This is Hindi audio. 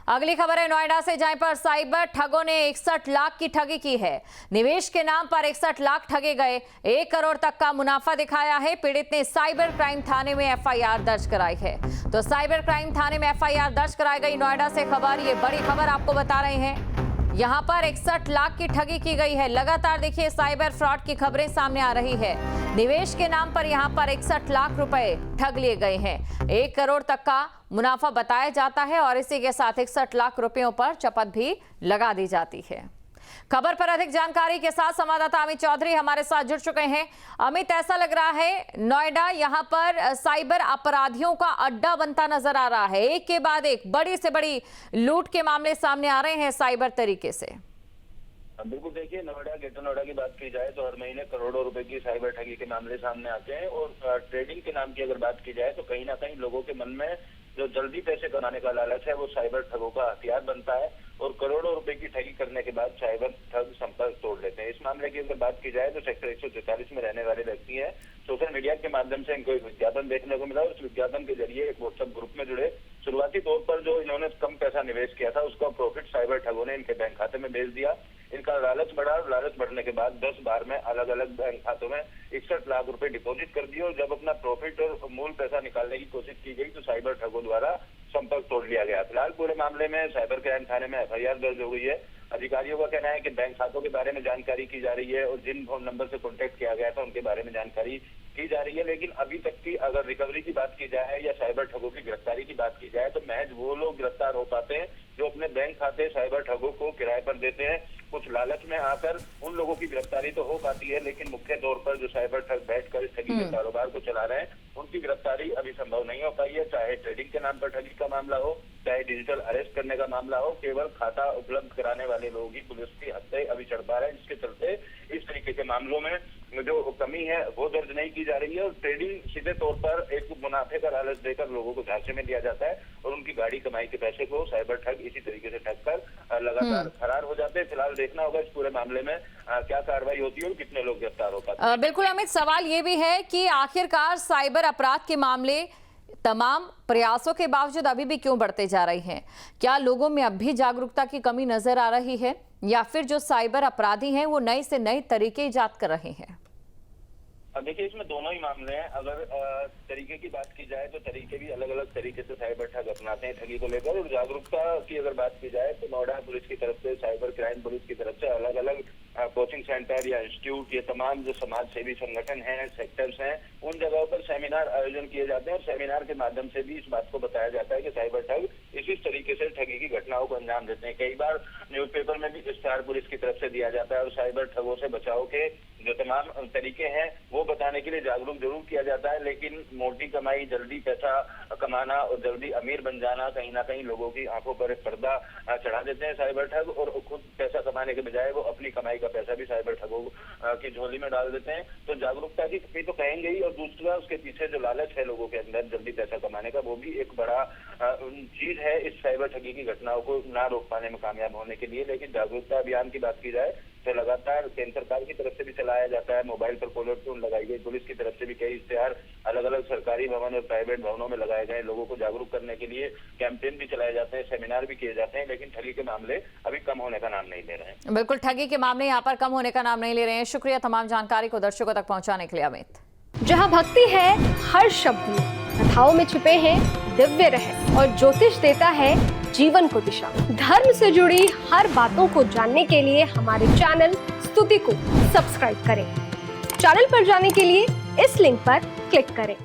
अगली खबर है नोएडा से, जहां पर साइबर ठगों ने 61 लाख की ठगी की है। निवेश के नाम पर 61 लाख ठगे गए, 1 करोड़ तक का मुनाफा दिखाया है। पीड़ित ने साइबर क्राइम थाने में एफआईआर दर्ज कराई है। तो साइबर क्राइम थाने में एफआईआर दर्ज कराई गई। नोएडा से खबर, ये बड़ी खबर आपको बता रहे हैं। यहां पर 61 लाख की ठगी की गई है। लगातार देखिए साइबर फ्रॉड की खबरें सामने आ रही है। निवेश के नाम पर यहां पर 61 लाख रुपए ठग लिए गए हैं। 1 करोड़ तक का मुनाफा बताया जाता है और इसी के साथ 61 लाख रुपयों पर चपत भी लगा दी जाती है। खबर पर अधिक जानकारी के साथ संवाददाता अमित चौधरी हमारे साथ जुड़ चुके हैं। अमित, ऐसा लग रहा है नोएडा यहां पर साइबर अपराधियों का अड्डा बनता नजर आ रहा है। एक के बाद एक बड़ी से बड़ी लूट के मामले सामने आ रहे हैं साइबर तरीके से। बिल्कुल, देखिए नोएडा, ग्रेटर नोएडा की बात की जाए तो हर महीने करोड़ों रुपए की साइबर ठगी के मामले सामने आते हैं। और ट्रेडिंग के नाम की अगर बात की जाए तो कहीं ना कहीं लोगों के मन में जो जल्दी पैसे कमाने का लालच है वो साइबर ठगों का हथियार बनता है और करोड़ों रुपए की ठगी करने के बाद साइबर ठग संपर्क तोड़ लेते हैं। इस मामले की अगर बात की जाए तो सेक्टर 143 में रहने वाले व्यक्ति हैं। सोशल मीडिया के माध्यम से इनको एक विज्ञापन देखने को मिला। उस विज्ञापन के जरिए एक व्हाट्सएप ग्रुप में जुड़े। शुरुआती तौर पर जो इन्होंने कम पैसा निवेश किया था उसका प्रॉफिट साइबर ठगों ने इनके बैंक खाते में भेज दिया। इनका लालच बढ़ा। लालच बढ़ने के बाद 10 बार में अलग अलग बैंक खातों में 61 लाख रुपए डिपॉजिट कर दिए और जब अपना प्रॉफिट और मूल पैसा निकालने की कोशिश की गई तो साइबर ठगों द्वारा संपर्क तोड़ लिया गया। फिलहाल पूरे मामले में साइबर क्राइम थाने में एफआईआर दर्ज हो गई है। अधिकारियों का कहना है कि बैंक खातों के बारे में जानकारी की जा रही है और जिन फोन नंबर से कॉन्टेक्ट किया गया था उनके बारे में जानकारी की जा रही है। लेकिन अभी तक की अगर रिकवरी की बात की जाए या साइबर ठगों की गिरफ्तारी की बात की जाए तो महज वो लोग गिरफ्तार हो पाते हैं जो अपने बैंक खाते साइबर ठगों को किराए पर देते हैं। कुछ लालच में आकर उन लोगों की गिरफ्तारी तो हो पाती है, लेकिन मुख्य तौर पर जो साइबर ठग बैठकर इस ठगी के कारोबार को चला रहे हैं उनकी गिरफ्तारी अभी संभव नहीं हो पाई है। चाहे ट्रेडिंग के नाम पर ठगी का मामला हो, चाहे डिजिटल अरेस्ट करने का मामला हो, केवल खाता उपलब्ध कराने वाले लोग ही पुलिस की हत्या अभी चढ़ पा रहे हैं, जिसके चलते इस तरीके के मामलों में जो कमी है वो दर्ज नहीं की जा रही है। और ट्रेडिंग सीधे तौर पर एक मुनाफे का लालच देकर लोगों को झांसे में लिया जाता है और उनकी गाड़ी कमाई के पैसे को साइबर ठग इसी तरीके से ठग कर लगातार फरार हो जाते हैं। फिलहाल देखना होगा इस पूरे मामले में क्या कार्रवाई होती है और कितने लोग गिरफ्तार हो पाते हैं। बिल्कुल अमित, सवाल ये भी है कि आखिरकार साइबर अपराध के मामले तमाम प्रयासों के बावजूद अभी भी क्यों बढ़ते जा रहे हैं? क्या लोगों में अब भी जागरूकता की कमी नजर आ रही है या फिर जो साइबर अपराधी हैं वो नए से नए तरीके इजाद कर रहे हैं? देखिए, इसमें दोनों ही मामले हैं। अगर तरीके की बात की जाए तो तरीके भी अलग अलग तरीके से साइबर ठग अपनाते हैं ठगी को लेकर। और जागरूकता की अगर बात की जाए तो नोएडा पुलिस की तरफ से, साइबर क्राइम पुलिस की तरफ से अलग अलग कोचिंग सेंटर या इंस्टीट्यूट, ये तमाम जो समाज सेवी संगठन हैं, सेक्टर्स हैं, उन जगहों पर सेमिनार आयोजन किए जाते हैं और सेमिनार के माध्यम से भी इस बात को बताया जाता है कि साइबर ठग इसी तरीके से ठगी की घटनाओं को अंजाम देते हैं। कई बार न्यूज़पेपर में भी इश्तेहार पुलिस की तरफ से दिया जाता है और साइबर ठगों से बचाव के जो तमाम तरीके हैं वो बताने के लिए जागरूक जरूर किया जाता है। लेकिन मोटी कमाई, जल्दी पैसा कमाना और जल्दी अमीर बन जाना कहीं ना कहीं लोगों की आंखों पर एक पर्दा चढ़ा देते हैं साइबर ठग, और खुद पैसा कमाने के बजाय वो अपनी कमाई का पैसा भी साइबर ठगों की झोली में डाल देते हैं। तो जागरूकता की कमी तो कहेंगे ही, और दूसरा उसके पीछे जो लालच है लोगों के अंदर जल्दी पैसा कमाने का, वो भी एक बड़ा चीज है इस साइबर ठगी की घटनाओं को ना रोक पाने में कामयाब होने के लिए। लेकिन जागरूकता अभियान की बात की जाए तो लगातार केंद्र सरकार की तरफ से भी चलाया जाता है। मोबाइल पर कॉलर ट्यून लगाई गई, पुलिस की तरफ से भी कई इश्तेहार अलग अलग सरकारी भवन और प्राइवेट भवनों में लगाए गए। लोगों को जागरूक करने के लिए कैंपेन भी चलाए जाते हैं, सेमिनार भी किए जाते हैं, लेकिन ठगी के मामले अभी कम होने का नाम नहीं ले रहे हैं। बिल्कुल, ठगी के मामले यहाँ पर कम होने का नाम नहीं ले रहे हैं। शुक्रिया तमाम जानकारी को दर्शकों तक पहुंचाने के लिए अमित। जहाँ भक्ति है हर शब्द में, कथाओं में छुपे हैं दिव्य रहस्य और ज्योतिष देता है जीवन को दिशा। धर्म से जुड़ी हर बातों को जानने के लिए हमारे चैनल स्तुति को सब्सक्राइब करें। चैनल पर जाने के लिए इस लिंक पर क्लिक करें।